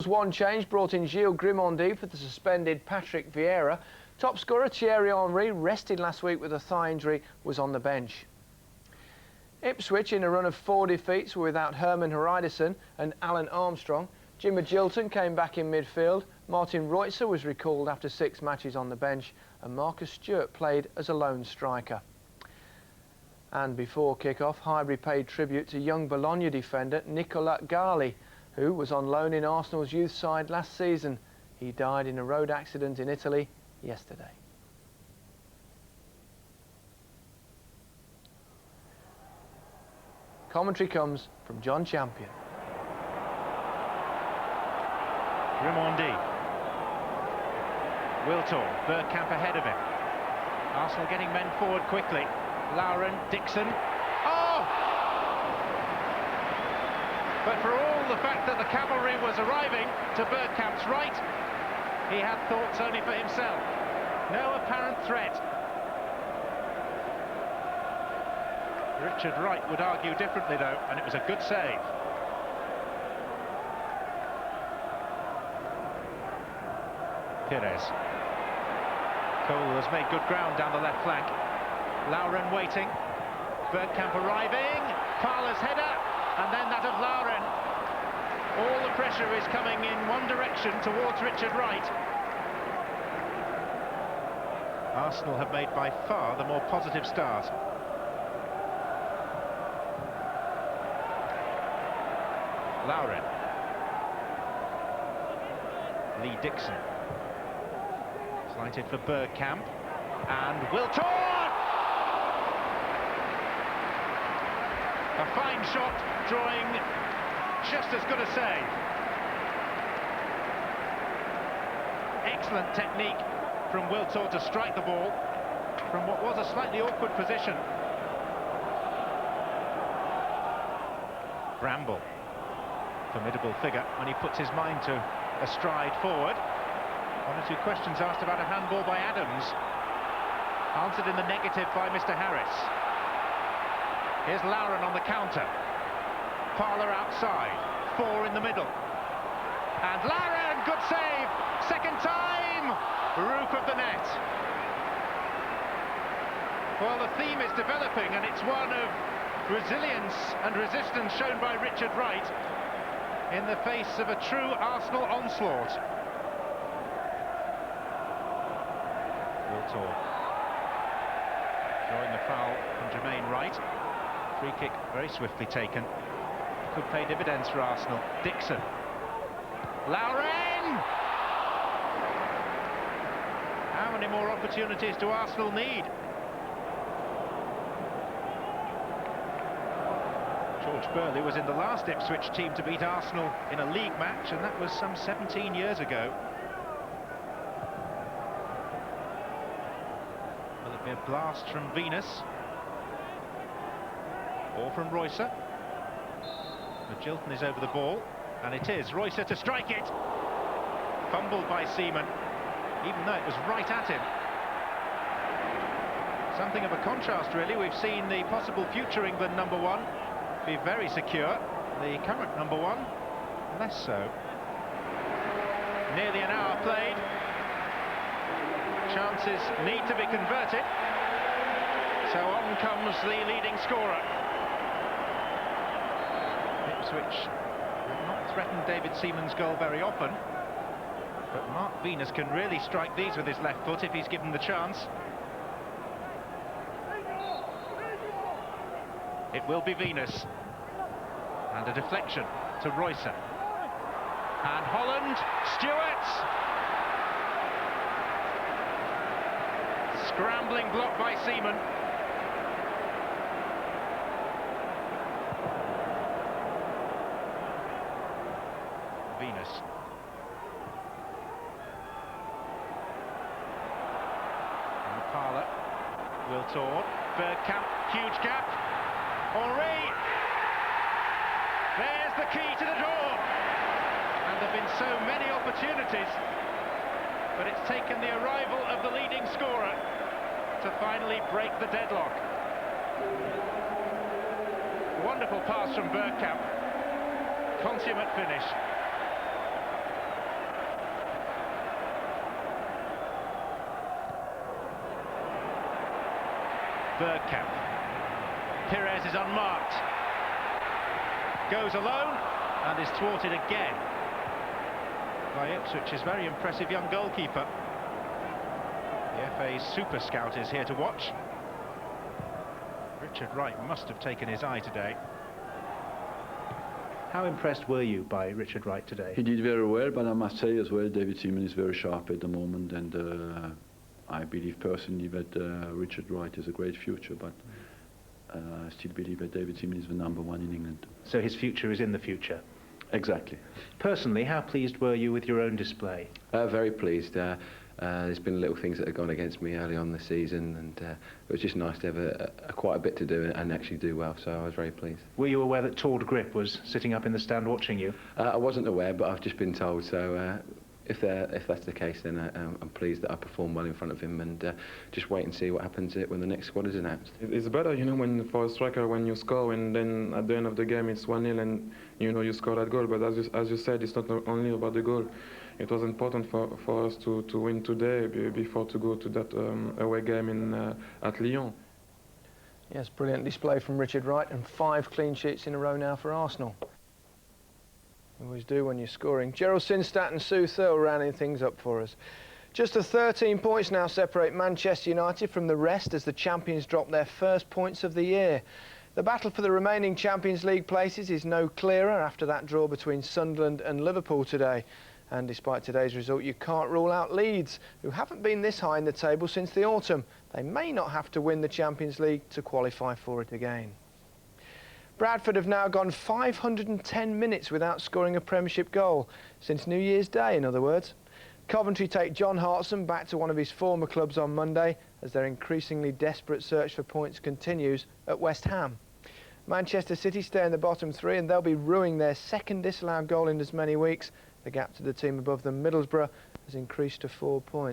One change brought in Gilles Grimaldi for the suspended Patrick Vieira. Top scorer Thierry Henry, rested last week with a thigh injury, was on the bench. Ipswich, in a run of 4 defeats, were without Herman Hreidarsson and Alan Armstrong. Jim Magilton came back in midfield. Martin Reutzer was recalled after 6 matches on the bench, and Marcus Stewart played as a lone striker. And before kick-off, Highbury paid tribute to young Bologna defender Nicola Gali, who was on loan in Arsenal's youth side last season. He died in a road accident in Italy yesterday. Commentary comes from John Champion. Grimaldi. Wiltor, Bergkamp ahead of him. Arsenal getting men forward quickly. Lauren, Dixon. Oh! But for all the fact that the cavalry was arriving to Bergkamp's right, he had thoughts only for himself. No apparent threat. Richard Wright would argue differently though, and it was a good save. Pires. Cole has made good ground down the left flank. Lauren waiting. Bergkamp arriving. Parler's header, and then that of Lauren. All the pressure is coming in one direction towards Richard Wright. Arsenal have made by far the more positive start. Lauren. Lee Dixon. Slighted for Bergkamp. And Wiltor! A fine shot, drawing just as good a save. Excellent technique from Wiltor to strike the ball from what was a slightly awkward position. Bramble. Formidable figure when he puts his mind to a stride forward. 1 or 2 questions asked about a handball by Adams, answered in the negative by Mr. Harris. Here's Lauren on the counter. Parler outside, 4 in the middle. And Lauren, good save, second time, roof of the net. Well, the theme is developing, and it's one of resilience and resistance shown by Richard Wright in the face of a true Arsenal onslaught. Wiltor drawing the foul from Jermaine Wright. Free kick very swiftly taken. Could pay dividends for Arsenal. Dixon. Lauren! How many more opportunities do Arsenal need? George Burley was in the last Ipswich team to beat Arsenal in a league match, and that was some 17 years ago. Will it be a blast from Venus? Or from Reutzer? Magilton is over the ball, and it is Reutzer to strike it. Fumbled by Seaman, even though it was right at him. Something of a contrast, really. We've seen the possible future England #1 be very secure. The current #1, less so. Nearly an hour played. Chances need to be converted. So on comes the leading scorer. Ipswich have not threatened David Seaman's goal very often, but Mark Venus can really strike these with his left foot if he's given the chance. It will be Venus. And a deflection to Reutzer. And Holland, Stewart! Scrambling block by Seaman. Venus. And Parler. Wiltor. Bergkamp, huge gap. Henry. There's the key to the door. And there have been so many opportunities, but it's taken the arrival of the leading scorer to finally break the deadlock. Wonderful pass from Bergkamp. Consummate finish. Bergkamp. Pires is unmarked. Goes alone and is thwarted again by Ipswich's very impressive young goalkeeper. The FA's super scout is here to watch. Richard Wright must have taken his eye today. How impressed were you by Richard Wright today? He did very well, but I must say as well, David Seaman is very sharp at the moment, and I believe personally that Richard Wright has a great future, but I still believe that David Seaman is the #1 in England. So his future is in the future? Exactly. Personally, how pleased were you with your own display? Very pleased. There's been little things that have gone against me early on the season, and it was just nice to have quite a bit to do and actually do well, so I was very pleased. Were you aware that Tord Grip was sitting up in the stand watching you? I wasn't aware, but I've just been told, so if that's the case, then I'm pleased that I performed well in front of him, and just wait and see what happens when the next squad is announced. It's better, you know, when for a striker when you score and then at the end of the game it's 1-0 and you know you score that goal. But as you said, it's not only about the goal. It was important for us to win today before to go to that away game at Lyon. Yes, brilliant display from Richard Wright, and 5 clean sheets in a row now for Arsenal. You always do when you're scoring. Gerald Sinstadt and Sue Thurl rounding things up for us. Just the 13 points now separate Manchester United from the rest as the champions drop their first points of the year. The battle for the remaining Champions League places is no clearer after that draw between Sunderland and Liverpool today. And despite today's result, you can't rule out Leeds, who haven't been this high in the table since the autumn. They may not have to win the Champions League to qualify for it again. Bradford have now gone 510 minutes without scoring a Premiership goal, since New Year's Day, in other words. Coventry take John Hartson back to one of his former clubs on Monday, as their increasingly desperate search for points continues at West Ham. Manchester City stay in the bottom 3, and they'll be ruining their second disallowed goal in as many weeks. The gap to the team above them, Middlesbrough, has increased to 4 points.